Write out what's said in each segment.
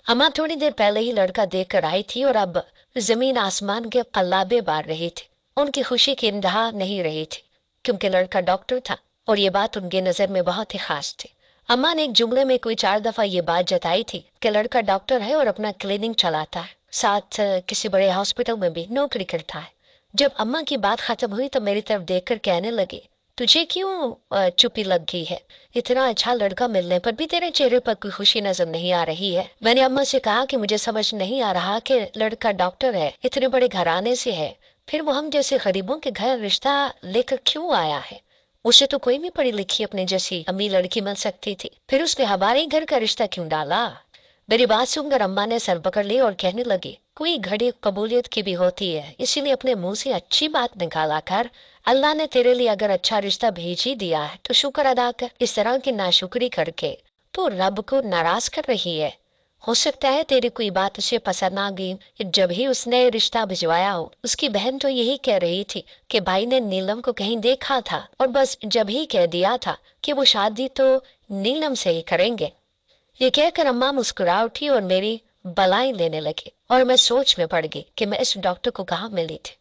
अम्मा थोड़ी देर पहले ही लड़का देख कर आई थी और अब जमीन आसमान के कल्लाबे बार रही थी। उनकी खुशी की इंतहा नहीं रही थी, क्योंकि लड़का डॉक्टर था और ये बात उनकी नजर में बहुत ही खास थी। अम्मा ने एक जुमले में कोई 4 दफा ये बात जताई थी कि लड़का डॉक्टर है और अपना क्लिनिक चलाता है, साथ किसी बड़े हॉस्पिटल में भी नौकरी करता है। जब अम्मा की बात खत्म हुई तो मेरी तरफ देखकर कहने लगी, तुझे क्यों चुप्पी लग गई है? इतना अच्छा लड़का मिलने पर भी तेरे चेहरे पर कोई खुशी नजर नहीं आ रही है। मैंने अम्मा से कहा कि मुझे समझ नहीं आ रहा कि लड़का डॉक्टर है, इतने बड़े घराने से है, फिर वो हम जैसे गरीबों के घर रिश्ता लेकर क्यों आया है? उसे तो कोई भी पढ़ी लिखी अपने जैसी अमीर लड़की मिल सकती थी, फिर उसने हमारे ही घर का रिश्ता क्यों डाला? मेरी बात सुनकर अम्मा ने सर पकड़ ली और कहने लगी, कोई घड़ी कबूलियत की भी होती है, इसीलिए अपने मुंह से अच्छी बात निकाला कर। अल्लाह ने तेरे लिए अगर अच्छा रिश्ता भेज ही दिया है तो शुक्र अदा कर। इस तरह की नाशुक्री करके तो रब को नाराज कर रही है। हो सकता है तेरी कोई बात उसे पसंद आ गई। जब ही उसने रिश्ता भिजवाया हो, उसकी बहन तो यही कह रही थी कि भाई ने नीलम को कहीं देखा था और बस जब ही कह दिया था कि वो शादी तो नीलम से ही करेंगे। ये कहकर अम्मा मुस्कुरा उठी और मेरी बलाई लेने लगी और मैं सोच में पड़ गई कि मैं इस डॉक्टर को कहाँ मिली थी,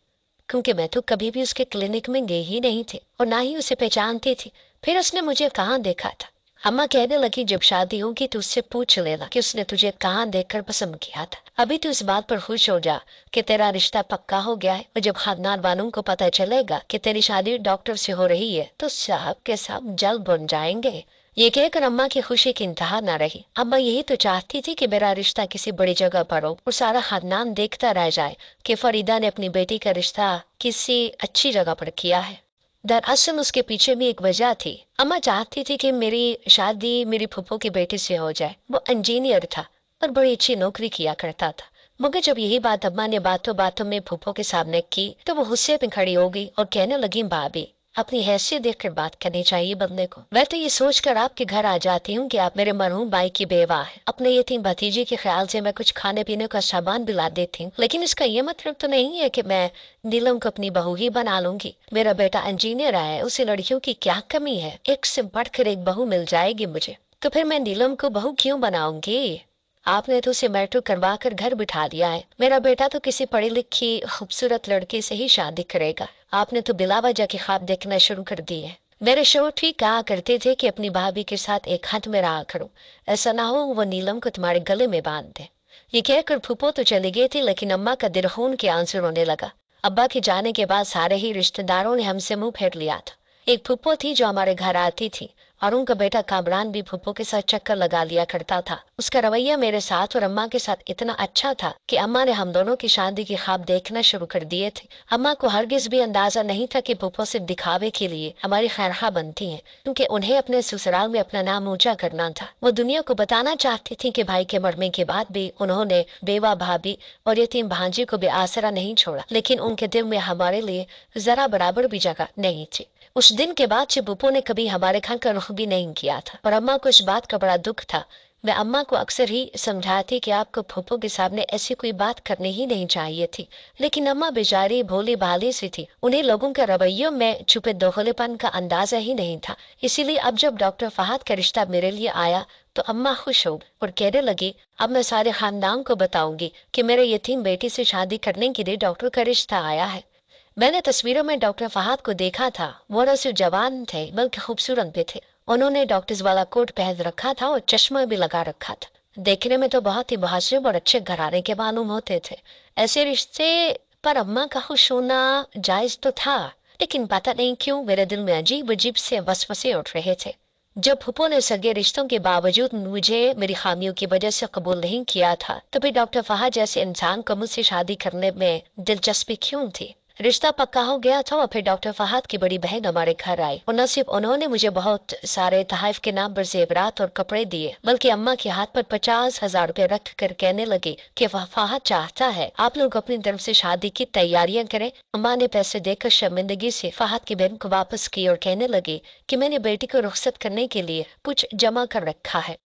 क्योंकि मैं तो कभी भी उसके क्लिनिक में गई ही नहीं थी और ना ही उसे पहचानती थी। फिर उसने मुझे कहाँ देखा था? अम्मा कहने लगी, जब शादी होगी तो उससे पूछ लेना कि उसने तुझे कहाँ देखकर पसंद किया था। अभी तो इस बात पर खुश हो जा कि तेरा रिश्ता पक्का हो गया है, और जब खानदान वालों को पता चलेगा कि तेरी शादी डॉक्टर से हो रही है तो सब के सब जल बन जाएंगे। ये कहकर अम्मा की खुशी की इंतहा न रही। अम्मा यही तो चाहती थी कि मेरा रिश्ता किसी बड़ी जगह पर हो और सारा खानदान देखता रह जाए कि फरीदा ने अपनी बेटी का रिश्ता किसी अच्छी जगह पर किया है। दरअसल उसके पीछे भी एक वजह थी। अम्मा चाहती थी कि मेरी शादी मेरी फूफो की बेटी से हो जाए। वो इंजीनियर था और बड़ी अच्छी नौकरी किया करता था। मगर जब यही बात अम्मा ने बातों बातों में फूफो के सामने की तो वो गुस्से में खड़ी हो गई और कहने लगी, भाभी अपनी हैसियत देखकर बात करनी चाहिए बंदे को। मैं तो ये सोचकर आपके घर आ जाती हूँ कि आप मेरे मरहूम भाई की बेवा है। अपने यतीम भतीजे के ख्याल से मैं कुछ खाने पीने का सामान भी ला देती हूँ, लेकिन इसका ये मतलब तो नहीं है कि मैं नीलम को अपनी बहू ही बना लूंगी। मेरा बेटा इंजीनियर है, उसे लड़कियों की क्या कमी है? एक से बढ़कर एक बहू मिल जाएगी मुझे, तो फिर मैं नीलम को बहू क्यों बनाऊंगी? आपने तो उसे मैट्रिक करवा कर घर बिठा दिया है। मेरा बेटा तो किसी पढ़ी लिखी खूबसूरत लड़की से ही शादी करेगा। आपने तो बिला वजह के ख्वाब देखना शुरू कर दिए। मेरे शोर ठीक कहा करते थे कि अपनी भाभी के साथ एक हाथ में रहा करो, ऐसा ना हो वो नीलम को तुम्हारे गले में बांध दे। ये कहकर फूफो तो चली गई थी, लेकिन अम्मा का दिल खून के आंसू रोने लगा। अब्बा के जाने के बाद सारे ही रिश्तेदारों ने हमसे मुंह फेर लिया था। एक फूफो थी जो हमारे घर आती थी और उनका बेटा कामरान भी फूफो के साथ चक्कर लगा लिया करता था। उसका रवैया मेरे साथ और अम्मा के साथ इतना अच्छा था कि अम्मा ने हम दोनों की शादी के ख्वाब देखना शुरू कर दिए थे। अम्मा को हरगिज भी अंदाजा नहीं था कि फूफो सिर्फ दिखावे के लिए हमारी खैरखा बनती हैं, क्योंकि उन्हें अपने ससुराल में अपना नाम ऊंचा करना था। वो दुनिया को बताना चाहती थी कि भाई के मरने के बाद भी उन्होंने बेवा भाभी और यतीम भांजी को भी आसरा नहीं छोड़ा, लेकिन उनके दिल में हमारे लिए जरा बराबर भी जगह नहीं थी। उस दिन के बाद से बुपो ने कभी हमारे घर का रुख भी नहीं किया था और अम्मा को इस बात का बड़ा दुख था। मैं अम्मा को अक्सर ही समझाती कि आपको फूफो के सामने ऐसी कोई बात करनी ही नहीं चाहिए थी, लेकिन अम्मा बेचारी भोली भाली सी थी, उन्हें लोगों के रवैयों में छुपे दोगलेपन का अंदाजा ही नहीं था। इसीलिए अब जब डॉक्टर फहद का रिश्ता मेरे लिए आया तो अम्मा खुश हो और कहने लगी, अब मैं सारे खानदान को बताऊंगी कि मेरे यतीम बेटी से शादी करने के लिए डॉक्टर का रिश्ता आया है। मैंने तस्वीरों में डॉक्टर फहद को देखा था। वो न सिर्फ जवान थे बल्कि खूबसूरत भी थे। उन्होंने डॉक्टर्स वाला कोट पहन रखा था और चश्मा भी लगा रखा था। देखने में तो बहुत ही मुहज्जब और अच्छे घराने के मालूम होते थे। ऐसे रिश्ते पर अम्मा का खुश होना जायज तो था, लेकिन पता नहीं क्यों मेरे दिल में अजीब अजीब से वसवसे उठ रहे थे। जब फूफो ने सगे रिश्तों के बावजूद मुझे मेरी खामियों की वजह से कबूल नहीं किया था, तो फिर डॉक्टर फहद जैसे इंसान को मुझसे शादी करने में दिलचस्पी क्यों थी? रिश्ता पक्का हो गया था और फिर डॉक्टर फहद की बड़ी बहन हमारे घर आई और न सिर्फ उन्होंने मुझे बहुत सारे तहफ के नाम पर जेवरात और कपड़े दिए, बल्कि अम्मा के हाथ पर 50,000 रुपए रख कर कहने लगे कि फहद चाहता है आप लोग अपनी तरफ से शादी की तैयारियां करें। अम्मा ने पैसे देकर शर्मिंदगी से फहद की बहन को वापस की और कहने लगे कि मैंने बेटी को रुखसत करने के लिए कुछ जमा कर रखा है,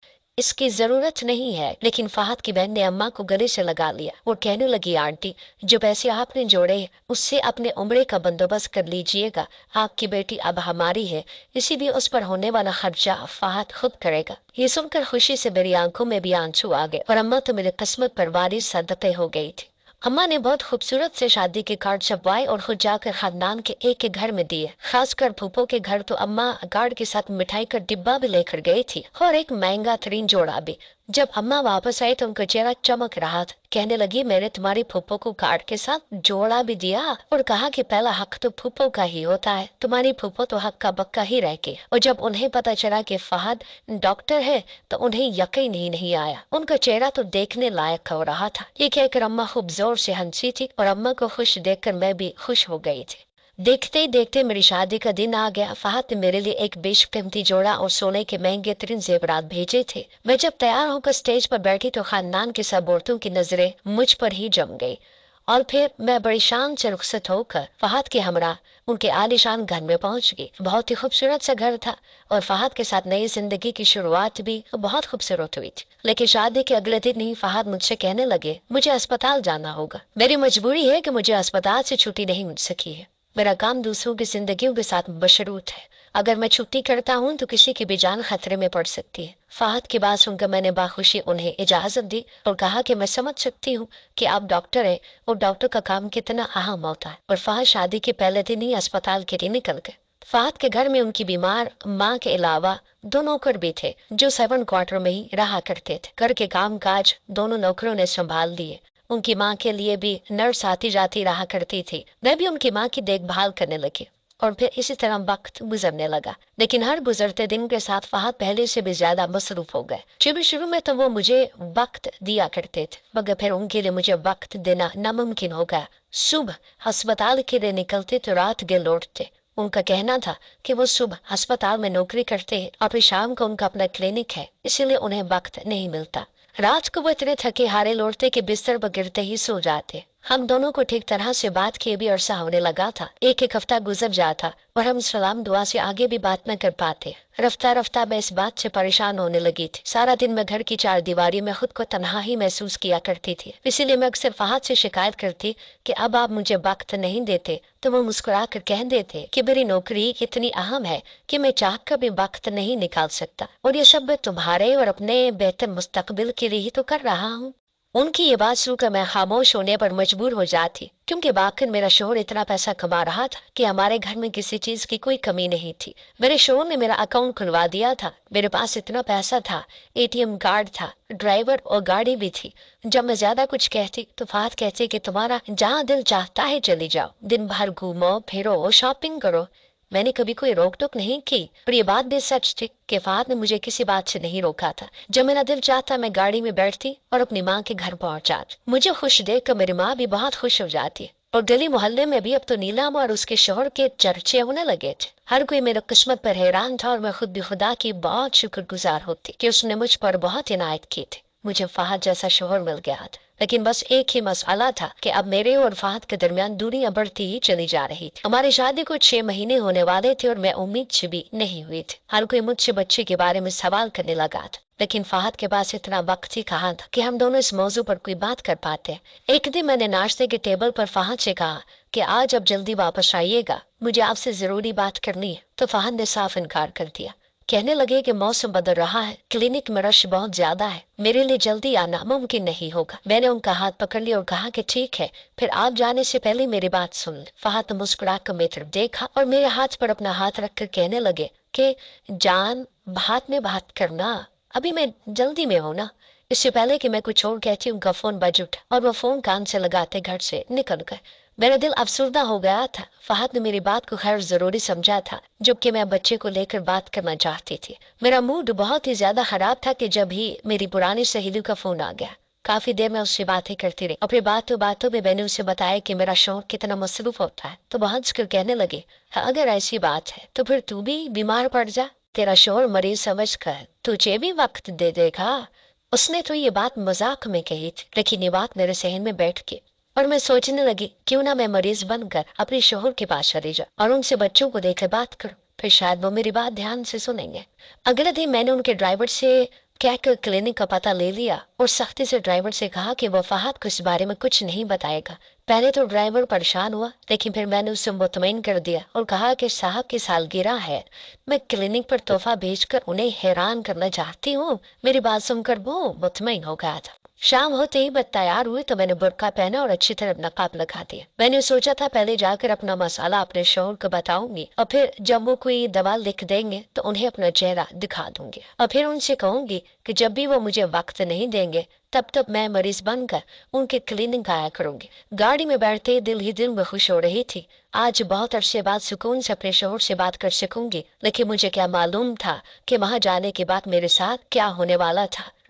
इसकी जरूरत नहीं है। लेकिन फहद की बहन ने अम्मा को गले से लगा लिया। वो कहने लगी, आंटी जो पैसे आपने जोड़े हैं उससे अपने उम्रे का बंदोबस्त कर लीजिएगा। आपकी बेटी अब हमारी है, इसीलिए उस पर होने वाला खर्चा फहद खुद करेगा। ये सुनकर खुशी से मेरी आंखों में भी आंसू आ गए और अम्मा तो मेरी किस्मत पर वारिस सदक़े हो गई थी। अम्मा ने बहुत खूबसूरत से शादी के कार्ड छपवाए और खुद जाकर खानदान के एक एक घर में दिए। खासकर फूफो के घर तो अम्मा कार्ड के साथ मिठाई का डिब्बा भी लेकर गई थी और एक महंगा तरीन जोड़ा भी। जब अम्मा वापस आई तो उनका चेहरा चमक रहा था। कहने लगी, मैंने तुम्हारी फूफो को कार्ड के साथ जोड़ा भी दिया और कहा कि पहला हक तो फूफो का ही होता है। तुम्हारी फूफो तो हक का बक्का ही रह गई। और जब उन्हें पता चला कि फहद डॉक्टर है तो उन्हें यकीन ही नहीं आया। उनका चेहरा तो देखने लायक हो रहा था। ये कहकर अम्मा खूब जोर से हंसी थी और अम्मा को खुश देखकर मैं भी खुश हो गई थी। देखते ही देखते मेरी शादी का दिन आ गया। फहद ने मेरे लिए एक बेशकीमती जोड़ा और सोने के महंगे तरीन जेवरात भेजे थे। मैं जब तैयार होकर स्टेज पर बैठी तो खानदान के सब औरतों की नजरें मुझ पर ही जम गई और फिर मैं बड़ी शान से रुखसत होकर फहद के हमरा उनके आलीशान घर में पहुंच गई। बहुत ही खूबसूरत सा घर था और फहद के साथ नई जिंदगी की शुरुआत भी बहुत खूबसूरत हुई थी। लेकिन शादी के अगले दिन ही फहद मुझसे कहने लगे, मुझे अस्पताल जाना होगा। मेरी मजबूरी है कि मुझे अस्पताल से छुट्टी नहीं मिल सकी है। मेरा काम दूसरों की जिंदगियों के साथ बशरूत है। अगर मैं छुट्टी करता हूँ तो किसी की भी जान खतरे में पड़ सकती है। फहद की बात सुनकर मैंने बाखुशी उन्हें इजाजत दी और कहा कि मैं समझ सकती हूँ कि आप डॉक्टर हैं और डॉक्टर का काम कितना अहम होता है। और फहद शादी के पहले दिन ही अस्पताल के लिए निकल गए। फहद के घर में उनकी बीमार माँ के अलावा दो नौकर भी थे जो 7 क्वार्टर में ही रहा करते थे। घर के काम काज दोनों नौकरों ने संभाल लिए। उनकी माँ के लिए भी नर्स आती जाती रहा करती थी। मैं भी उनकी माँ की देखभाल करने लगी और फिर इसी तरह वक्त गुजरने लगा। लेकिन हर गुजरते दिन के साथ फहद पहले से भी ज्यादा मसरूफ हो गए। शुरू में तो वो मुझे वक्त दिया करते थे, मगर फिर उनके लिए मुझे वक्त देना नामुमकिन हो गया। सुबह अस्पताल के लिए निकलते तो रात के लौटते। उनका कहना था कि वो सुबह अस्पताल में नौकरी करते हैं और फिर शाम को उनका अपना क्लिनिक है, इसीलिए उन्हें वक्त नहीं मिलता। रात को वो इतने थके हारे लौटते कि बिस्तर पर गिरते ही सो जाते। हम दोनों को ठीक तरह से बात किए भी अरसा होने लगा था। एक एक हफ्ता गुजर जाता और हम सलाम दुआ से आगे भी बात न कर पाते। रफ्ता रफ्ता मैं इस बात से परेशान होने लगी थी। सारा दिन मैं घर की 4 दीवारी में खुद को तन्हा ही महसूस किया करती थी। इसीलिए मैं अक्सर फहद से शिकायत करती कि अब आप मुझे वक्त नहीं देते। तो वो मुस्कुरा कर कह देते कि मेरी नौकरी इतनी अहम है कि मैं चाह कर भी वक्त नहीं निकाल सकता और ये सब मैं तुम्हारे और अपने बेहतर मुस्तकबिल के लिए ही तो कर रहा हूँ। उनकी ये बात सुनकर मैं खामोश होने पर मजबूर हो जाती, क्योंकि वाकई मेरा शोहर इतना पैसा कमा रहा था कि हमारे घर में किसी चीज की कोई कमी नहीं थी। मेरे शोहर ने मेरा अकाउंट खुलवा दिया था। मेरे पास इतना पैसा था, एटीएम कार्ड था, ड्राइवर और गाड़ी भी थी। जब मैं ज्यादा कुछ कहती तो फहद कहते कि तुम्हारा जहाँ दिल चाहता है चली जाओ, दिन भर घूमो फिरो शॉपिंग करो। मैंने कभी कोई रोक टोक नहीं की, पर ये बात भी सच थी कि फहद ने मुझे किसी बात से नहीं रोका था। जब मेरा दिल चाहता मैं गाड़ी में बैठती और अपनी माँ के घर पहुंच जाती। मुझे खुश देख कर मेरी माँ भी बहुत खुश हो जाती और गली मोहल्ले में भी अब तो नीलम और उसके शोहर के चर्चे होने लगे थे। हर कोई मेरी किस्मत पर हैरान था और मैं खुद भी खुदा की बहुत शुक्रगुजार होती कि उसने मुझ पर बहुत इनायत की थी। मुझे फहद जैसा शोहर मिल गया था। लेकिन बस एक ही मसला था कि अब मेरे और फहद के दरमियान दूरियां बढ़ती ही चली जा रही थी। हमारी शादी को 6 महीने होने वाले थे और मैं उम्मीद से भी नहीं हुई थी। हर कोई मुझसे बच्चे के बारे में सवाल करने लगा था, लेकिन फहद के पास इतना वक्त ही कहाँ था कि हम दोनों इस मौजू पर कोई बात कर पाते। एक दिन मैंने नाश्ते के टेबल पर फहद से कहा कि आज अब जल्दी वापस आइएगा, मुझे आपसे जरूरी बात करनी है। तो फहद ने साफ इनकार कर दिया। कहने लगे कि मौसम बदल रहा है, क्लिनिक में रश बहुत ज्यादा है, मेरे लिए जल्दी आना मुमकिन नहीं होगा। मैंने उनका हाथ पकड़ लिया और कहा कि ठीक है, फिर आप जाने से पहले मेरी बात सुन ले। फहद मुस्कुरा कर मेरी तरफ देखा और मेरे हाथ पर अपना हाथ रखकर कहने लगे कि जान बात में बात करना, अभी मैं जल्दी में हूँ ना। इससे पहले कि मैं कुछ और कहती उनका फोन बज उठा और वो फोन कान से लगाते घर से निकल गए। मेरा दिल अफसुर्दा हो गया था। फहद ने मेरी बात को खैर जरूरी समझा था, जबकि मैं बच्चे को लेकर बात करना चाहती थी। मेरा मूड बहुत ही ज्यादा खराब था कि जब ही मेरी पुरानी सहेली का फोन आ गया। काफी देर में उससे बातें करती रही और फिर बातों में मैंने उसे बताया कि मेरा शौक कितना मसरूफ होता है। तो वह हंस कर कहने लगे, अगर ऐसी बात है तो फिर तू भी बीमार पड़ जा, तेरा शोहर मरीज समझ कर तुझे भी वक्त दे देगा। उसने तो ये बात मजाक में कही थी, लेकिन ये बात मेरे सहन में बैठ के और मैं सोचने लगी क्यों ना मैं मरीज बनकर अपने शोहर के पास चली जाऊं और उनसे बच्चों को देकर बात करूं, फिर शायद वो मेरी बात ध्यान से सुनेंगे। अगले दिन मैंने उनके ड्राइवर से कहकर क्लिनिक का पता ले लिया और सख्ती से ड्राइवर से कहा कि वो फहद को इस बारे में कुछ नहीं बताएगा। पहले तो ड्राइवर परेशान हुआ, लेकिन फिर मैंने उसे मुतमईन कर दिया और कहा कि साहब की सालगिरह है, मैं क्लिनिक पर तोहफा भेजकर उन्हें हैरान करना चाहती हूँ। मेरी बात सुनकर वो मुतमईन हो गया था। शाम होते ही मैं तैयार हुई तो मैंने बुर्का पहना और अच्छी तरह नकाब लगा दिया। मैंने सोचा था पहले जाकर अपना मसाला अपने शोहर को बताऊंगी और फिर जब वो कोई दवा लिख देंगे तो उन्हें अपना चेहरा दिखा दूंगी और फिर उनसे कहूंगी कि जब भी वो मुझे वक्त नहीं देंगे तब तक मैं मरीज बनकर उनके क्लिनिक आया करूंगी। गाड़ी में बैठते ही दिल ही दिल में खुश हो रही थी। आज बहुत अरसे बाद सुकून से अपने शोहर से बात कर सकूंगी, लेकिन मुझे क्या मालूम था कि वहां जाने के बाद मेरे साथ क्या होने वाला था।